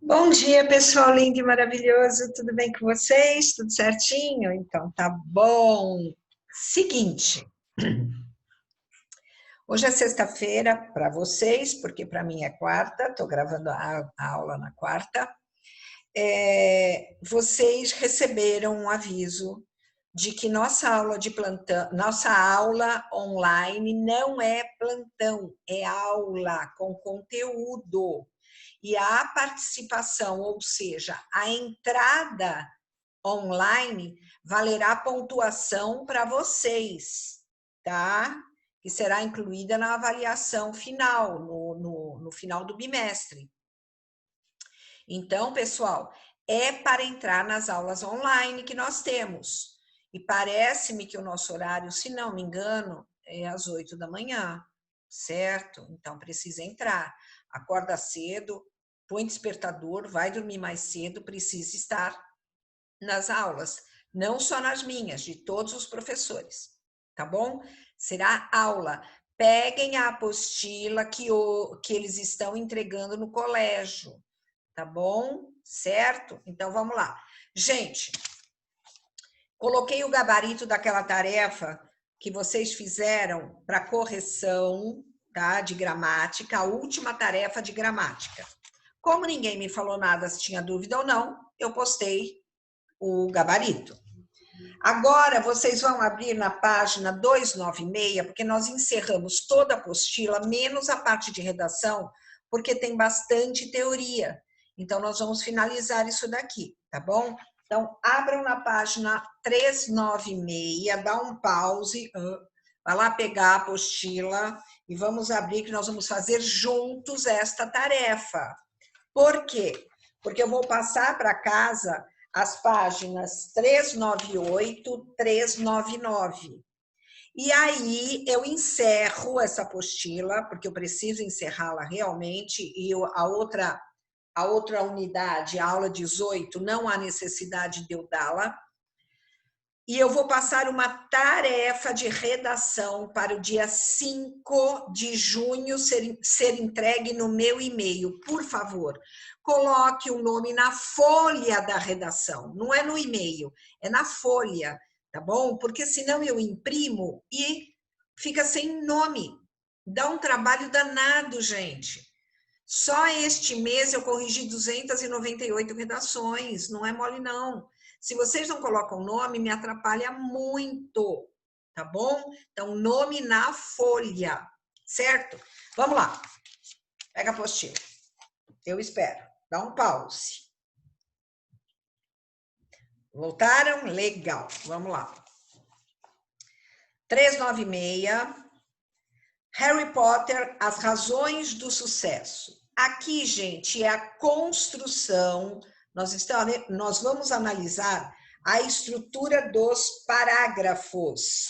Bom dia, pessoal lindo e maravilhoso. Tudo bem com vocês? Tudo certinho? Então, tá bom. Seguinte, hoje é sexta-feira para vocês, porque para mim é quarta, estou gravando a aula na quarta. Vocês receberam um aviso de que nossa aula de plantão, nossa aula online não é plantão, é aula com conteúdo. E a participação, ou seja, a entrada online, valerá pontuação para vocês, tá? Que será incluída na avaliação final, no final do bimestre. Então, pessoal, é para entrar nas aulas online que nós temos. E parece-me que o nosso horário, se não me engano, é às 8 da manhã, certo? Então, precisa entrar. Acorda cedo, põe despertador, vai dormir mais cedo, precisa estar nas aulas, não só nas minhas, de todos os professores, tá bom? Será aula. Peguem a apostila que eles estão entregando no colégio, tá bom? Certo? Então, vamos lá. Gente, coloquei o gabarito daquela tarefa que vocês fizeram para correção, tá? De gramática, a última tarefa de gramática. Como ninguém me falou nada se tinha dúvida ou não, eu postei o gabarito. Agora, vocês vão abrir na página 296, porque nós encerramos toda a apostila, menos a parte de redação, porque tem bastante teoria. Então, nós vamos finalizar isso daqui, tá bom? Então, abram na página 396, dá um pause, vai lá pegar a apostila e vamos abrir, que nós vamos fazer juntos esta tarefa. Por quê? Porque eu vou passar para casa as páginas 398, 399. E aí eu encerro essa apostila, porque eu preciso encerrá-la realmente, e a outra unidade, a aula 18, não há necessidade de eu dá-la. E eu vou passar uma tarefa de redação para o dia 5 de junho ser entregue no meu e-mail. Por favor, coloque o nome na folha da redação, não é no e-mail, é na folha, tá bom? Porque senão eu imprimo e fica sem nome. Dá um trabalho danado, gente. Só este mês eu corrigi 298 redações, não é mole não. Se vocês não colocam nome, me atrapalha muito, tá bom? Então, nome na folha, certo? Vamos lá. Pega a apostila. Eu espero. Dá um pause. Voltaram? Legal. Vamos lá. 396. Harry Potter, As Razões do Sucesso. Aqui, gente, é a construção. Nós vamos analisar a estrutura dos parágrafos,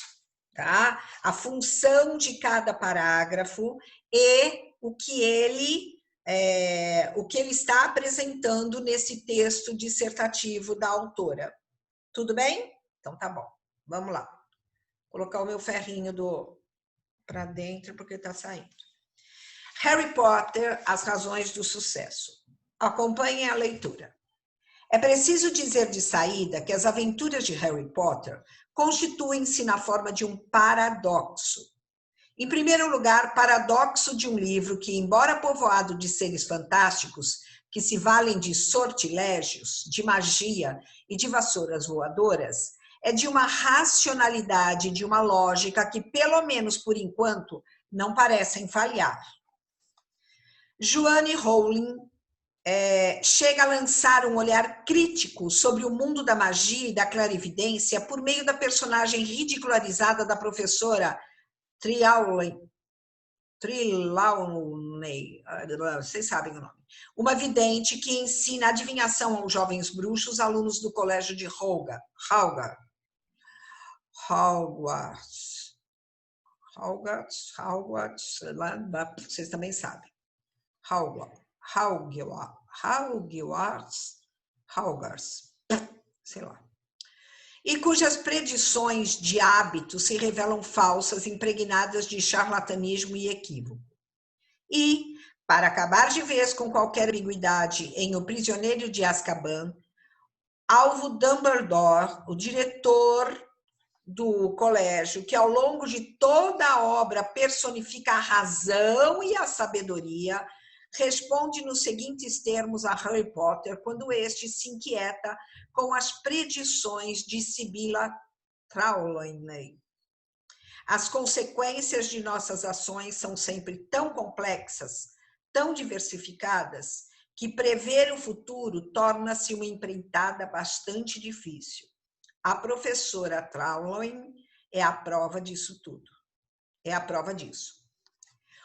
tá? A função de cada parágrafo e o que ele está apresentando nesse texto dissertativo da autora. Tudo bem? Então tá bom. Vamos lá. Vou colocar o meu ferrinho para dentro porque está saindo. Harry Potter, As Razões do Sucesso. Acompanhem a leitura. É preciso dizer de saída que as aventuras de Harry Potter constituem-se na forma de um paradoxo. Em primeiro lugar, paradoxo de um livro que, embora povoado de seres fantásticos, que se valem de sortilégios, de magia e de vassouras voadoras, é de uma racionalidade, de uma lógica que, pelo menos por enquanto, não parecem falhar. Joanne Rowling chega a lançar um olhar crítico sobre o mundo da magia e da clarividência por meio da personagem ridicularizada da professora Trelawney, vocês sabem o nome. Uma vidente que ensina adivinhação aos jovens bruxos, alunos do colégio de Hogwarts, vocês também sabem. Hogwarts, sei lá. E cujas predições de hábito se revelam falsas, impregnadas de charlatanismo e equívoco. E, Para acabar de vez com qualquer ambiguidade em O Prisioneiro de Azkaban, Alvo Dumbledore, o diretor do colégio, que ao longo de toda a obra personifica a razão e a sabedoria, responde nos seguintes termos a Harry Potter quando este se inquieta com as predições de Sibylla Trelawney. As consequências de nossas ações são sempre tão complexas, tão diversificadas, que prever o futuro torna-se uma empreitada bastante difícil. A professora Trelawney é a prova disso tudo. É a prova disso.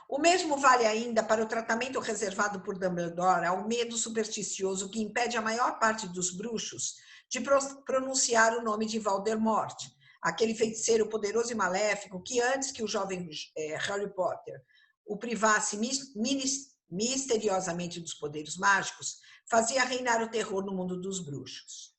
O mesmo vale ainda para o tratamento reservado por Dumbledore ao medo supersticioso que impede a maior parte dos bruxos de pronunciar o nome de Voldemort, aquele feiticeiro poderoso e maléfico que, antes que o jovem Harry Potter o privasse misteriosamente dos poderes mágicos, fazia reinar o terror no mundo dos bruxos.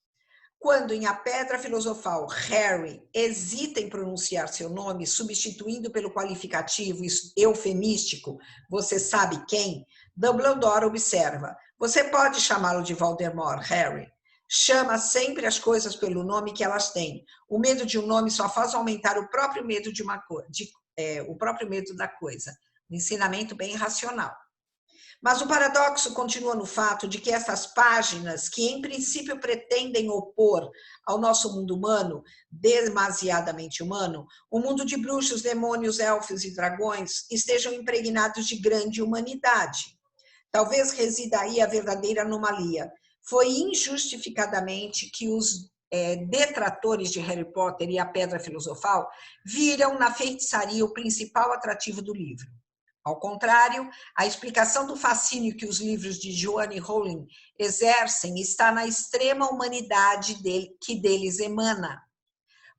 Quando, em A Pedra Filosofal, Harry hesita em pronunciar seu nome, substituindo pelo qualificativo eufemístico, você sabe quem, Dumbledore observa, você pode chamá-lo de Voldemort, Harry. Chama sempre as coisas pelo nome que elas têm. O medo de um nome só faz aumentar o próprio medo o próprio medo da coisa. Um ensinamento bem racional. Mas o paradoxo continua no fato de que essas páginas, que em princípio pretendem opor ao nosso mundo humano, demasiadamente humano, o mundo de bruxos, demônios, elfos e dragões, estejam impregnados de grande humanidade. Talvez resida aí a verdadeira anomalia. Foi injustificadamente que os detratores de Harry Potter e a Pedra Filosofal viram na feitiçaria o principal atrativo do livro. Ao contrário, a explicação do fascínio que os livros de Joanne Rowling exercem está na extrema humanidade que deles emana.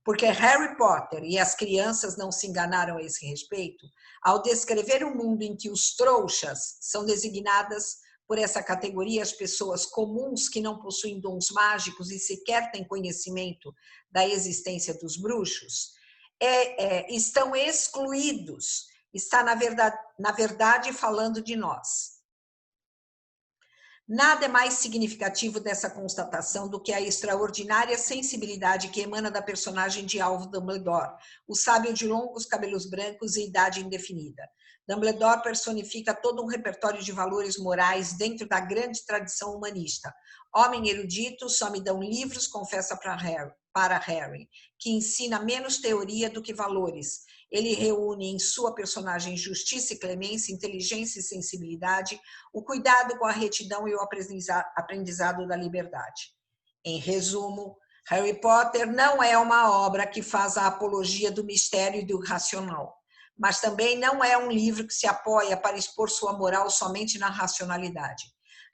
Porque Harry Potter e as crianças não se enganaram a esse respeito, ao descrever um mundo em que os trouxas são designadas por essa categoria as pessoas comuns que não possuem dons mágicos e sequer têm conhecimento da existência dos bruxos, estão excluídos. Está, na verdade, falando de nós. Nada é mais significativo dessa constatação do que a extraordinária sensibilidade que emana da personagem de Alvo Dumbledore, o sábio de longos cabelos brancos e idade indefinida. Dumbledore personifica todo um repertório de valores morais dentro da grande tradição humanista. Homem erudito, só me dão livros, confessa para Harry, que ensina menos teoria do que valores. Ele reúne em sua personagem justiça e clemência, inteligência e sensibilidade, o cuidado com a retidão e o aprendizado da liberdade. Em resumo, Harry Potter não é uma obra que faz a apologia do mistério e do racional, mas também não é um livro que se apoia para expor sua moral somente na racionalidade.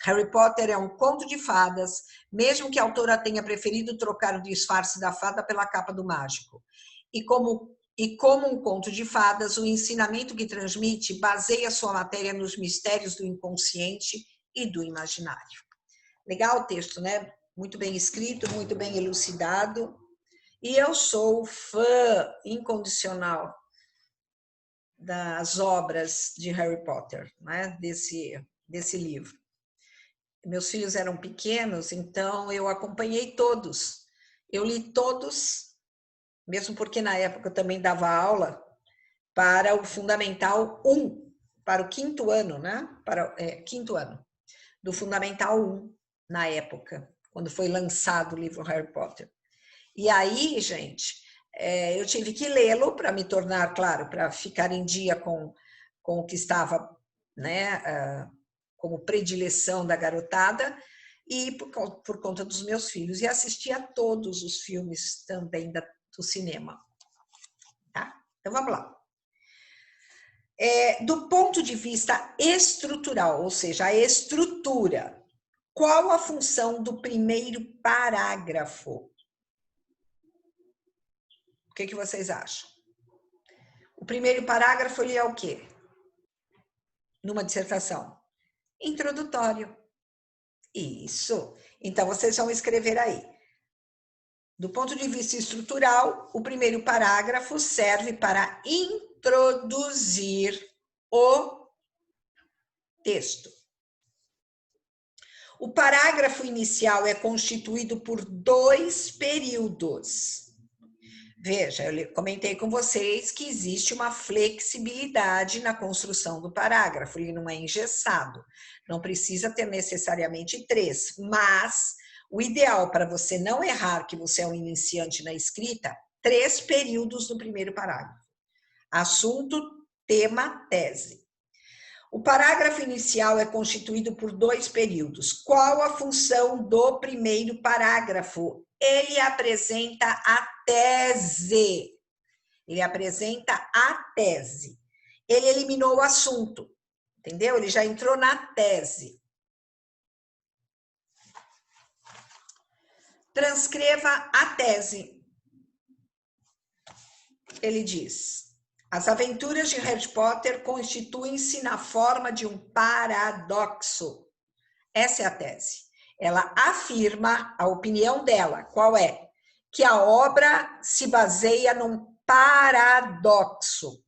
Harry Potter é um conto de fadas, mesmo que a autora tenha preferido trocar o disfarce da fada pela capa do mágico. E como um conto de fadas, o ensinamento que transmite baseia sua matéria nos mistérios do inconsciente e do imaginário. Legal o texto, né? Muito bem escrito, muito bem elucidado. E eu sou fã incondicional das obras de Harry Potter, né? Desse livro. Meus filhos eram pequenos, então eu acompanhei todos. Eu li todos, mesmo porque na época eu também dava aula para o Fundamental 1, para o quinto ano, né? Quinto ano, do Fundamental 1, na época, quando foi lançado o livro Harry Potter. E aí, gente, eu tive que lê-lo para me tornar, claro, para ficar em dia com o que estava, né, como predileção da garotada, e por conta dos meus filhos. E assisti a todos os filmes também do cinema. Tá? Então, vamos lá. Do ponto de vista estrutural, ou seja, a estrutura, qual a função do primeiro parágrafo? O que vocês acham? O primeiro parágrafo ele é o quê? Numa dissertação? Introdutório. Isso. Então, vocês vão escrever aí. Do ponto de vista estrutural, o primeiro parágrafo serve para introduzir o Texto. O parágrafo inicial é constituído por 2 períodos. Veja, eu comentei com vocês que existe uma flexibilidade na construção do parágrafo, ele não é engessado, não precisa ter necessariamente 3, mas o ideal para você não errar que você é um iniciante na escrita, 3 períodos no primeiro parágrafo. Assunto, tema, tese. O parágrafo inicial é constituído por 2 períodos. Qual a função do primeiro parágrafo? Ele apresenta a tese. Ele apresenta a tese. Ele eliminou o assunto, entendeu? Ele já entrou na tese. Transcreva a tese. Ele diz: as aventuras de Harry Potter constituem-se na forma de um paradoxo. Essa é a tese. Ela afirma a opinião dela. Qual é? Que a obra se baseia num paradoxo.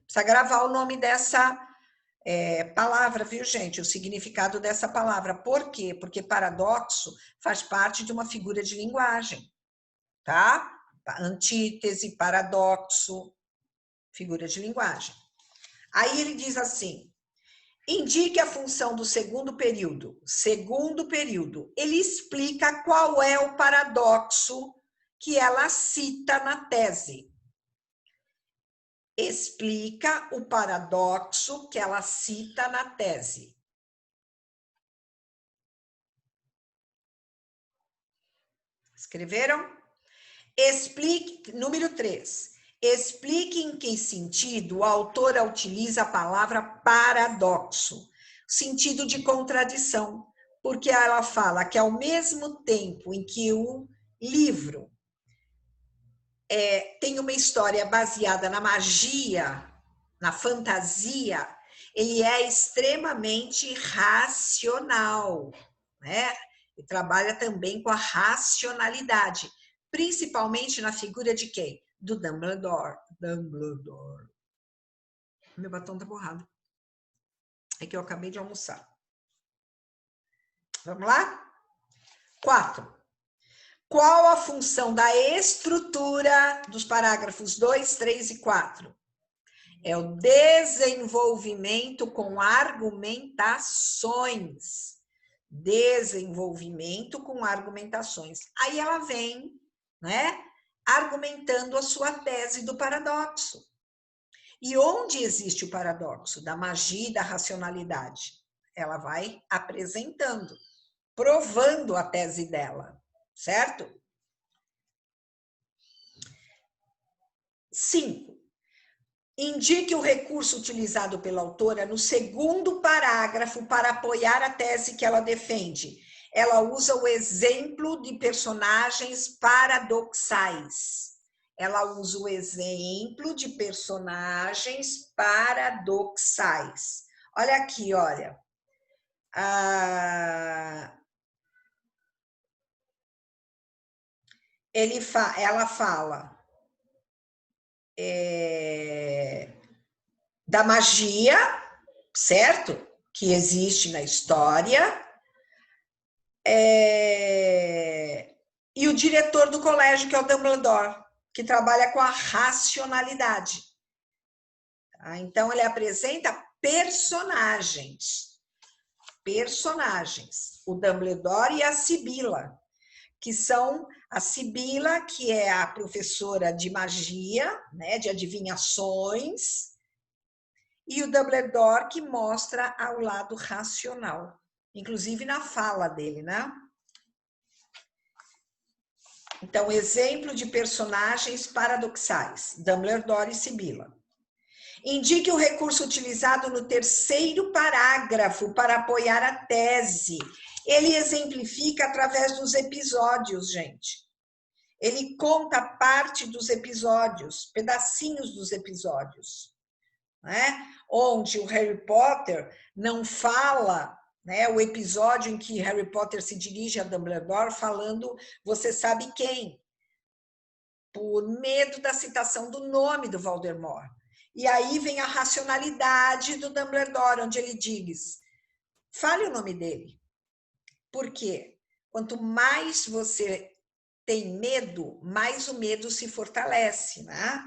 Precisa gravar o nome dessa palavra, viu, gente? O significado dessa palavra. Por quê? Porque paradoxo faz parte de uma figura de linguagem, tá? Antítese, paradoxo, figura de linguagem. Aí ele diz assim: indique a função do segundo período. Segundo período, ele explica qual é o paradoxo que ela cita na tese. Explica o paradoxo que ela cita na tese. Escreveram? Explique, número 3. Explique em que sentido a autora utiliza a palavra paradoxo. Sentido de contradição, porque ela fala que ao mesmo tempo em que o livro tem uma história baseada na magia, na fantasia, ele é extremamente racional, né? E trabalha também com a racionalidade, principalmente na figura de quem? Do Dumbledore. Dumbledore. Meu batom tá borrado. É que eu acabei de almoçar. Vamos lá? 4. Qual a função da estrutura dos parágrafos 2, 3 e 4? É o desenvolvimento com argumentações. Desenvolvimento com argumentações. Aí ela vem, né, argumentando a sua tese do paradoxo. E onde existe o paradoxo? Da magia e da racionalidade. Ela vai apresentando, provando a tese dela, certo? 5. Indique o recurso utilizado pela autora no segundo parágrafo para apoiar a tese que ela defende. Ela usa o exemplo de personagens paradoxais. Ela usa o exemplo de personagens paradoxais. Olha aqui, olha. Ela fala da magia, certo? Que existe na história. E o diretor do colégio, que é o Dumbledore, que trabalha com a racionalidade. Então, ele apresenta personagens. Personagens. O Dumbledore e a Sibila, que são a Sibila, que é a professora de magia, né, de adivinhações, e o Dumbledore, que mostra ao lado racional, inclusive na fala dele, né? Então, exemplo de personagens paradoxais, Dumbledore e Sibila. Indique o recurso utilizado no terceiro parágrafo para apoiar a tese. Ele exemplifica através dos episódios, gente. Ele conta parte dos episódios, pedacinhos dos episódios, né? Onde o Harry Potter não fala, né? O episódio em que Harry Potter se dirige a Dumbledore falando você sabe quem, por medo da citação do nome do Voldemort. E aí vem a racionalidade do Dumbledore, onde ele diz, fale o nome dele. Por quê? Quanto mais você tem medo, mais o medo se fortalece, né?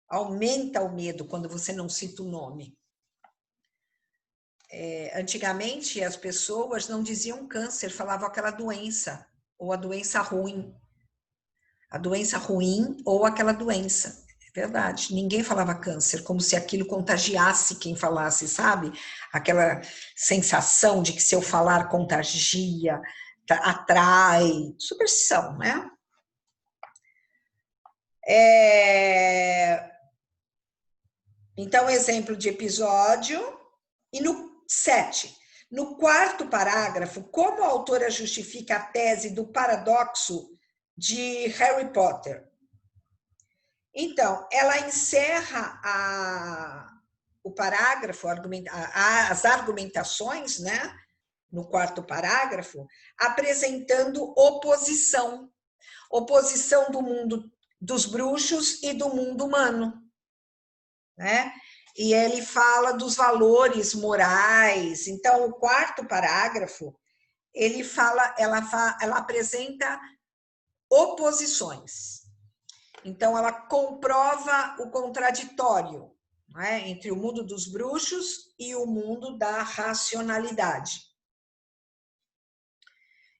Aumenta o medo quando você não cita o nome. Antigamente, as pessoas não diziam câncer, falavam aquela doença, ou a doença ruim. A doença ruim ou aquela doença. É verdade. Ninguém falava câncer, como se aquilo contagiasse quem falasse, sabe? Aquela sensação de que se eu falar contagia, atrai. Superstição, né? Então, exemplo de episódio. E no 7, no quarto parágrafo, como a autora justifica a tese do paradoxo de Harry Potter? Então, ela encerra o parágrafo, as argumentações, né, no quarto parágrafo, apresentando oposição. Oposição do mundo dos bruxos e do mundo humano, né? E ele fala dos valores morais. Então, o quarto parágrafo, ela apresenta oposições. Então, ela comprova o contraditório, né, entre o mundo dos bruxos e o mundo da racionalidade.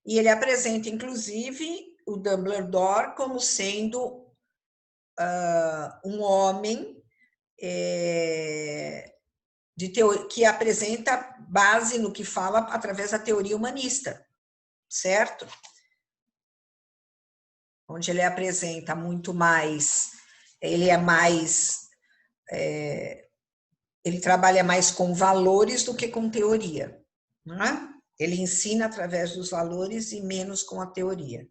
E ele apresenta, inclusive, o Dumbledore como sendo um homem que apresenta base no que fala através da teoria humanista, certo? Onde ele apresenta muito mais, ele trabalha mais com valores do que com teoria, não é? Ele ensina através dos valores e menos com a teoria.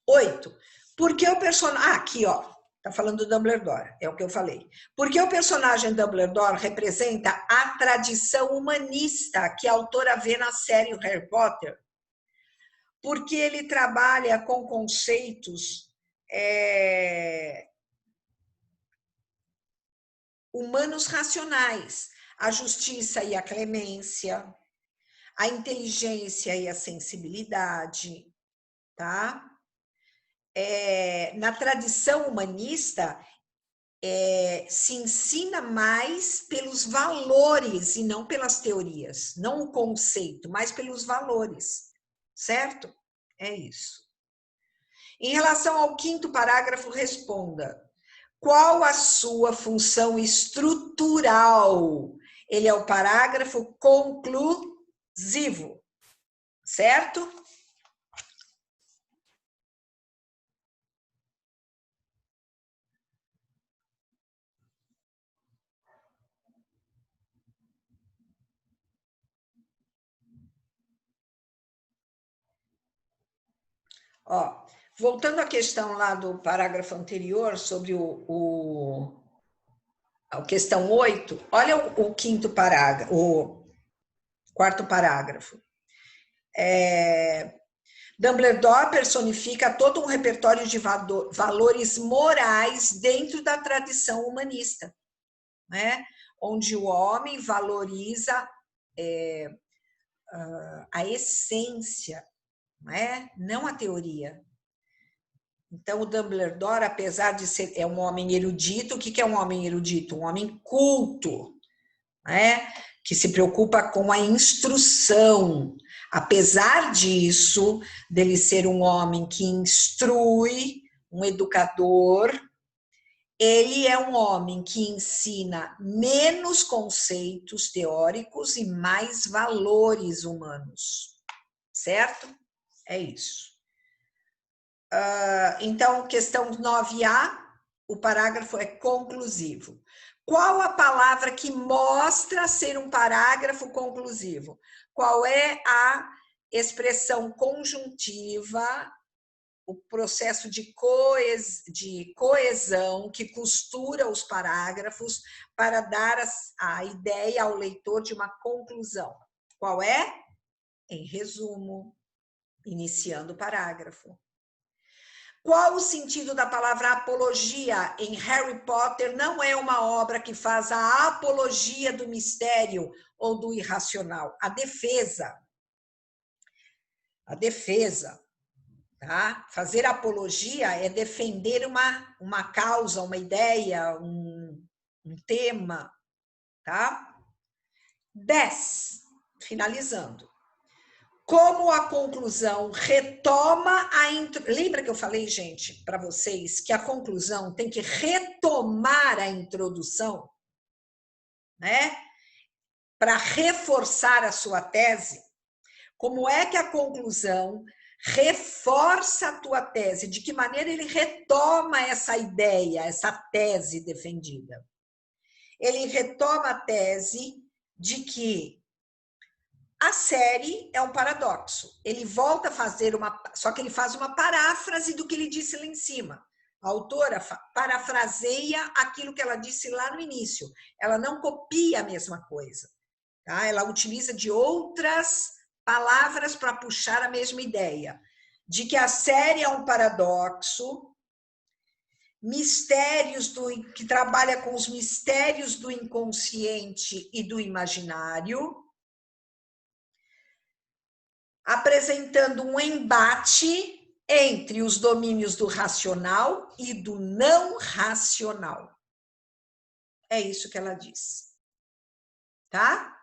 8. Por que o personagem... aqui, ó. Está falando do Dumbledore, é o que eu falei. Porque o personagem Dumbledore representa a tradição humanista que a autora vê na série Harry Potter. Porque ele trabalha com conceitos humanos racionais. A justiça e a clemência, a inteligência e a sensibilidade, tá? Na tradição humanista, se ensina mais pelos valores e não pelas teorias, não o conceito, mas pelos valores, certo? É isso. Em relação ao quinto parágrafo, responda: qual a sua função estrutural? Ele é o parágrafo conclusivo, certo? Ó, voltando à questão lá do parágrafo anterior, sobre a questão 8, olha o quinto parágrafo, o quarto parágrafo. Dumbledore personifica todo um repertório de valores morais dentro da tradição humanista, né? Onde o homem valoriza a essência, não a teoria. Então, o Dumbledore, apesar de ser um homem erudito, o que é um homem erudito? Um homem culto, né? Que se preocupa com a instrução. Apesar disso, dele ser um homem que instrui, um educador, ele é um homem que ensina menos conceitos teóricos e mais valores humanos, certo? É isso. Então, questão 9A, o parágrafo é conclusivo. Qual a palavra que mostra ser um parágrafo conclusivo? Qual é a expressão conjuntiva, o processo de coesão que costura os parágrafos para dar a ideia ao leitor de uma conclusão? Qual é? Em resumo, iniciando o parágrafo. Qual o sentido da palavra apologia em Harry Potter? Não é uma obra que faz a apologia do mistério ou do irracional. A defesa. A defesa. Tá? Fazer apologia é defender uma causa, uma ideia, um tema. Tá? 10. Finalizando. Como a conclusão retoma a... Lembra que eu falei, gente, para vocês, que a conclusão tem que retomar a introdução, né? Para reforçar a sua tese? Como é que a conclusão reforça a tua tese? De que maneira ele retoma essa ideia, essa tese defendida? Ele retoma a tese de que a série é um paradoxo. Ele volta a fazer só que ele faz uma paráfrase do que ele disse lá em cima. A autora parafraseia aquilo que ela disse lá no início. Ela não copia a mesma coisa. Tá? Ela utiliza de outras palavras para puxar a mesma ideia. De que a série é um paradoxo, que trabalha com os mistérios do inconsciente e do imaginário, apresentando um embate entre os domínios do racional e do não racional. É isso que ela diz. Tá?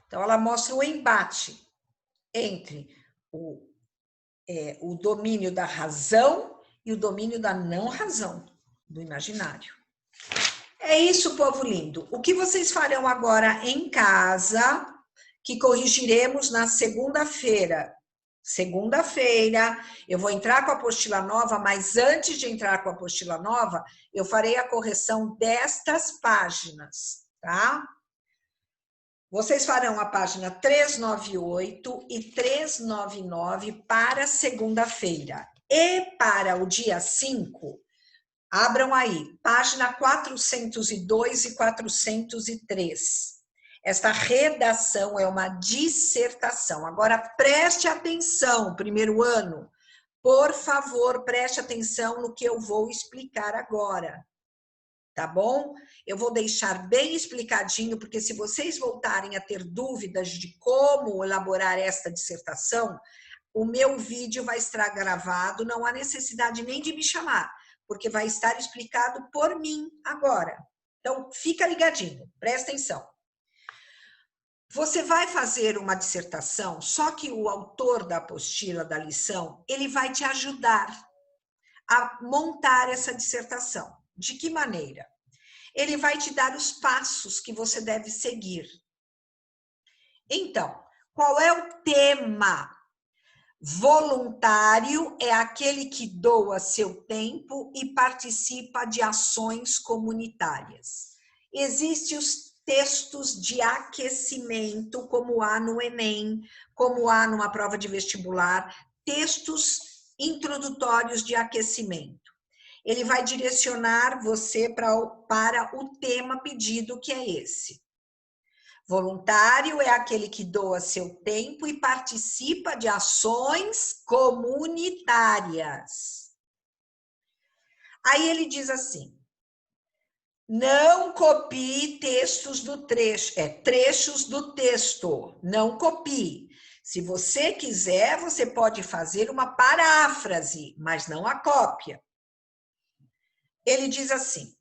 Então, ela mostra o embate entre o domínio da razão e o domínio da não razão, do imaginário. É isso, povo lindo. O que vocês farão agora em casa, que corrigiremos na segunda-feira. Segunda-feira, eu vou entrar com a apostila nova, mas antes de entrar com a apostila nova, eu farei a correção destas páginas, tá? Vocês farão a página 398 e 399 para segunda-feira. E para o dia 5, abram aí, página 402 e 403. Esta redação é uma dissertação. Agora, preste atenção, primeiro ano. Por favor, preste atenção no que eu vou explicar agora. Tá bom? Eu vou deixar bem explicadinho, porque se vocês voltarem a ter dúvidas de como elaborar esta dissertação, o meu vídeo vai estar gravado, não há necessidade nem de me chamar, porque vai estar explicado por mim agora. Então, fica ligadinho, presta atenção. Você vai fazer uma dissertação, só que o autor da apostila, da lição, ele vai te ajudar a montar essa dissertação. De que maneira? Ele vai te dar os passos que você deve seguir. Então, qual é o tema? Voluntário é aquele que doa seu tempo e participa de ações comunitárias. Existem os textos de aquecimento, como há no Enem, como há numa prova de vestibular, textos introdutórios de aquecimento. Ele vai direcionar você para o tema pedido, que é esse. Voluntário é aquele que doa seu tempo e participa de ações comunitárias. Aí ele diz assim: não copie textos do trecho, trechos do texto, não copie. Se você quiser, você pode fazer uma paráfrase, mas não a cópia. Ele diz assim: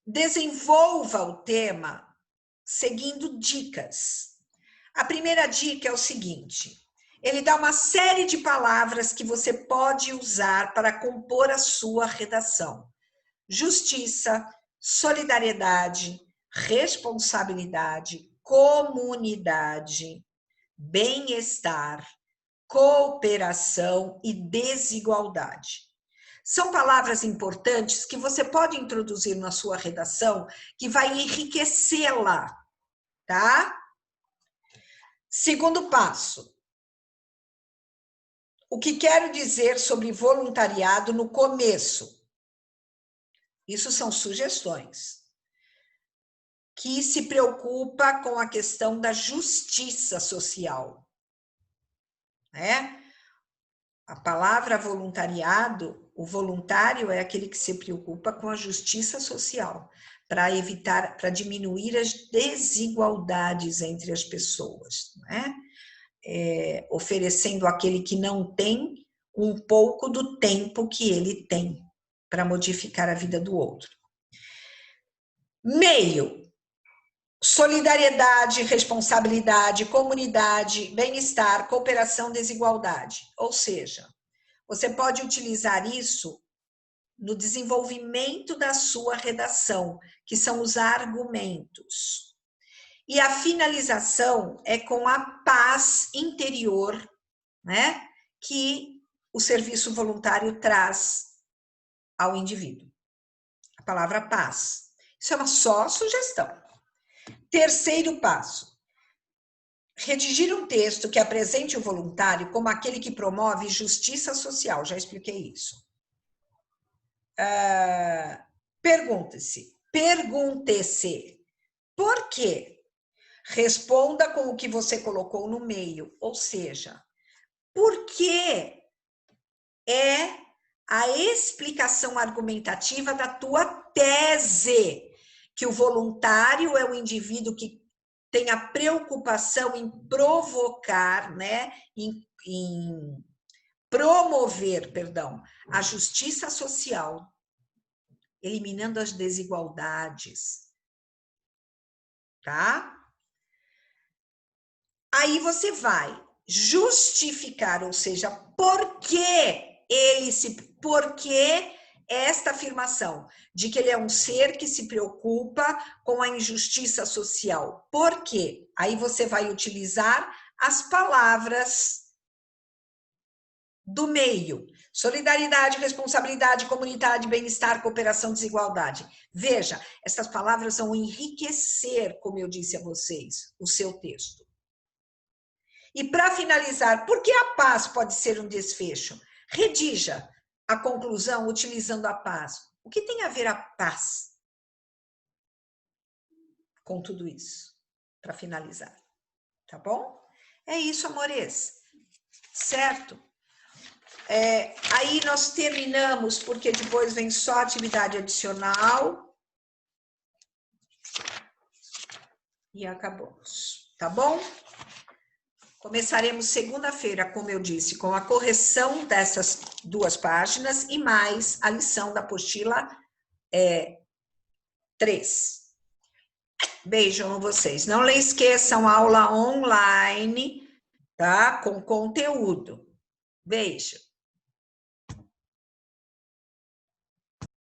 desenvolva o tema seguindo dicas. A primeira dica é o seguinte: ele dá uma série de palavras que você pode usar para compor a sua redação. Justiça, solidariedade, responsabilidade, comunidade, bem-estar, cooperação e desigualdade. São palavras importantes que você pode introduzir na sua redação, que vai enriquecê-la, tá? Segundo passo. O que quero dizer sobre voluntariado no começo? Isso são sugestões. Que se preocupa com a questão da justiça social. né? A palavra voluntariado, o voluntário é aquele que se preocupa com a justiça social, para evitar, para diminuir as desigualdades entre as pessoas, né? Oferecendo àquele que não tem um pouco do tempo que ele tem para modificar a vida do outro. Meio, solidariedade, responsabilidade, comunidade, bem-estar, cooperação, desigualdade. Ou seja, você pode utilizar isso no desenvolvimento da sua redação, que são os argumentos. E a finalização é com a paz interior, né, que o serviço voluntário traz ao indivíduo. A palavra paz. Isso é uma só sugestão. Terceiro passo. Redigir um texto que apresente o voluntário como aquele que promove justiça social. Já expliquei isso. Pergunte-se, por quê? Responda com o que você colocou no meio, ou seja, por que é a explicação argumentativa da tua tese, que o voluntário é o indivíduo que tem a preocupação em provocar, né, em promover, perdão, a justiça social, eliminando as desigualdades, tá? Aí você vai justificar, ou seja, por que esta afirmação de que ele é um ser que se preocupa com a injustiça social. Por quê? Aí você vai utilizar as palavras do meio. Solidariedade, responsabilidade, comunidade, bem-estar, cooperação, desigualdade. Veja, essas palavras vão enriquecer, como eu disse a vocês, o seu texto. E para finalizar, por que a paz pode ser um desfecho? Redija a conclusão utilizando a paz. O que tem a ver a paz com tudo isso? Para finalizar, tá bom? É isso, amores. Certo? Aí nós terminamos, porque depois vem só atividade adicional. E acabamos, tá bom? Começaremos segunda-feira, como eu disse, com a correção dessas 2 páginas e mais a lição da apostila 3. Beijo a vocês. Não esqueçam, aula online, tá? Com conteúdo. Beijo.